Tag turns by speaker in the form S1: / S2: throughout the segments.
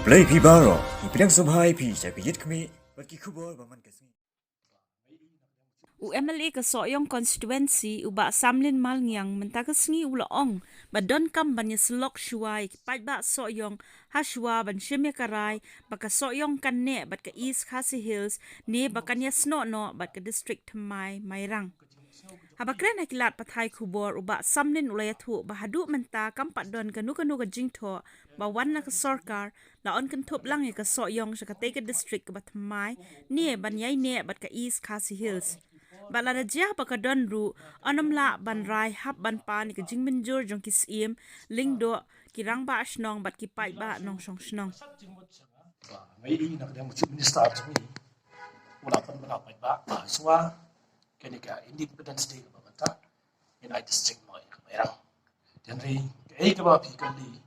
S1: Play Pibaro, Ipidang Subhai Pi, Sakit Kami, Bakikubo, Baman Kasi.
S2: UMLA ka soyong constituency uba Samlin Malngiang mentagasngi ulaong ba Donkam ban Iasyllok shuai Paidbah soyong hashwa ban shimya karai baka soyong kanne bat ka East Khasi Hills ne bakanya sno no bat ka district Mairang. Habakren hakilat patay kubor uba Samlin ulayathu bahadu menta kampat don kanu ka jingtho ba wan na ka sorkar laon kan thup lang ka soyong sa katega district ka batmai ne ban yai ne bat ka East Khasi Hills. Balada jia baka donru anamla ban rai hap ban pa ni ka jingmin jur jong kis im lingdo kirang ba ashnong bat ki pai ba nong shong shnong.
S3: Ngai nak dia mesti minister tu ni. Wala pan bala Paidbah. Semua kenika Independence Day ba mata United District noi Mairang. Dan ri kai ka ba pi kali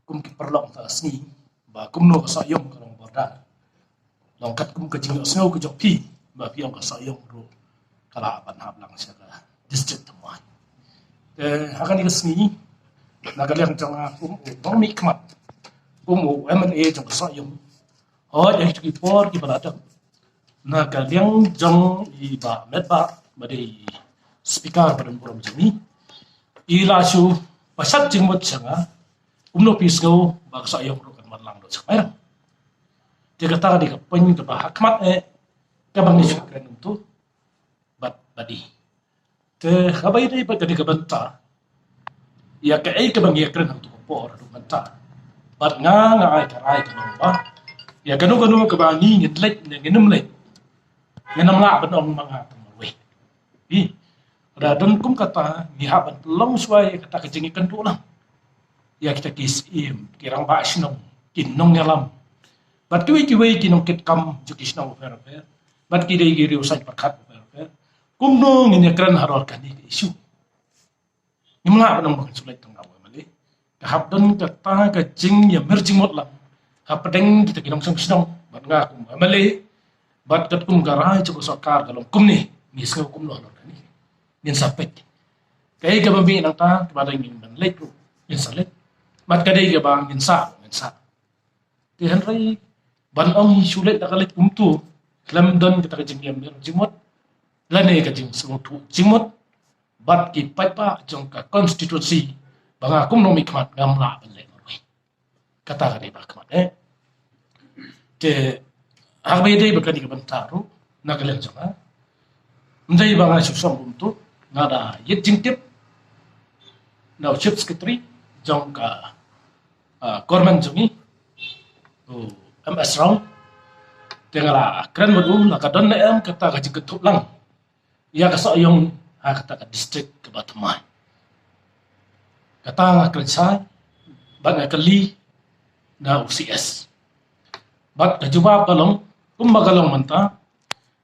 S3: kum ki perlong ta sni ba kum no sa yong ka rong borda. Long kat kum ka jing snow ka jok pi ba pi ong ka sa yong ro kala ban hab lang siya ka district tamai. Hakan ni sni nagalang jong kum mi kmat kum MNA jong ka sa yong. Oh jadi ki por ki balada. Na kaliang jong iba medba badi speaker pada forum jami ila su pasat jingmot sanga umno pisgo baksa ayong rokan madlang do sakmera dia kata di kapan ke bah hakmat ka bang ni sakren tu bat badi te habai dei ba kadi ka banta ya ka ai ka bang ya kren tu por do banta bat nga ai ka rai ka no ba ya kanu ka ba ni ngit nginum lek ngenam la ban ong mga tamawe ada don kum kata ni haban long suai kata kejingi kentu lang ya kita kis im kirang ba snong kinong nyalam bat kiwi kinong kit kam jukis nong fer bat kidei giri usai pakat fer kum no ngin kran haror kan ni isu nimla ban ong sulai tong awe mali ka hab don kata kejing ya merjing mot lang ha pedeng kita kinong snong bat nga kum mali bat kat kum garai cukup sokar kalau kum ni misal kum lo ni min sapek kai ka babi nang ta kepada ingin ban lek ru min salet bat kadai ka bang min sa ti han rai ban ong sulet da kalet kum tu lam don kita ka jingyam jimot lane ka jing semua tu jimot bat ki Paidbah jong ka constituency banga kum no mikmat ngamla ban lek kata ka dei ba kmat te Arbede bakani ka bantaru nagalan janga ndai banga susong untuk ngada yet jingtip now chief secretary jong ka korman jongi MS round tengala kran modum la ka don na em kata ka jingketup lang ya ka so yung kata ka district ka batmai kata nga krensai banga kali na UCS bat ka jubab kalong kumbagalong manta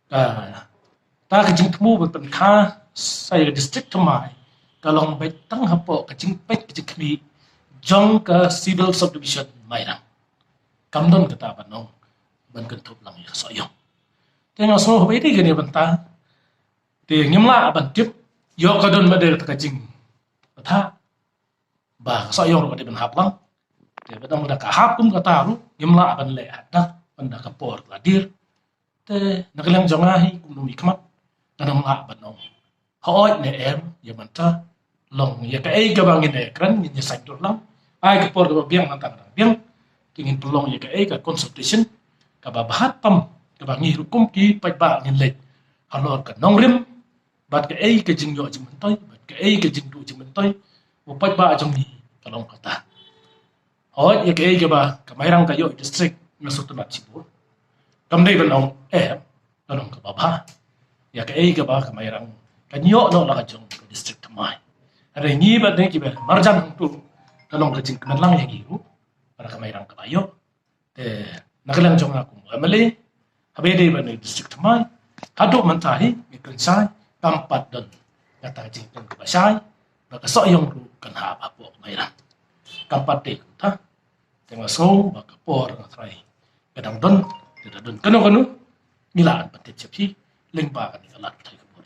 S3: ta ka jingtmu ban kha sai district tamai kalong bai tang hapo ka jingpet ka jikmi jong ka civil subdivision Mairang kamdon kata banong ban kentup lang ya so yo tenga so bai di gani banta te ngimla ban tip yo ka don madel ka jing patha ba so yo ro ka ban haplang te badang da ka hapum kata ru ngimla ban le hadak anda kapor ladir te nagalang jongahi kum numi kmat tanam la banong hoy ne em ya manta long ya ka ai ka bangin ekran ni ya sektor lang ai kapor ka biang nantang biang kingin pelong ya ka ai ka consultation ka babahat pam ka bangi hukum ki Paidbah ngin Leit halor ka nongrim bat ka ai ka jingyo jimentoy bat ka ai ka jingdu jimentoy o Paidbah jong ni kalong kata hoy ya ka ai ka ba ka Mairang kayo district nasutunat sibur kamdai banong kanong kababa ya ka ai ka ba ka Mairang kanyo no la ka jong district tamai ada ni ba ne ki ba marjan tu kanong ka jing kanlang ya giru para ka Mairang kabayo te nagalang jong aku amali habede ba ne district tamai hadu mantahi ni kensai kampat don kata jing don ka basai ba ka so yong ru kan ha ba po Mairang kampat te ta tengah so ba ka por na try kadang don kanu nilaan patit siya lingpa kan alat tayo ko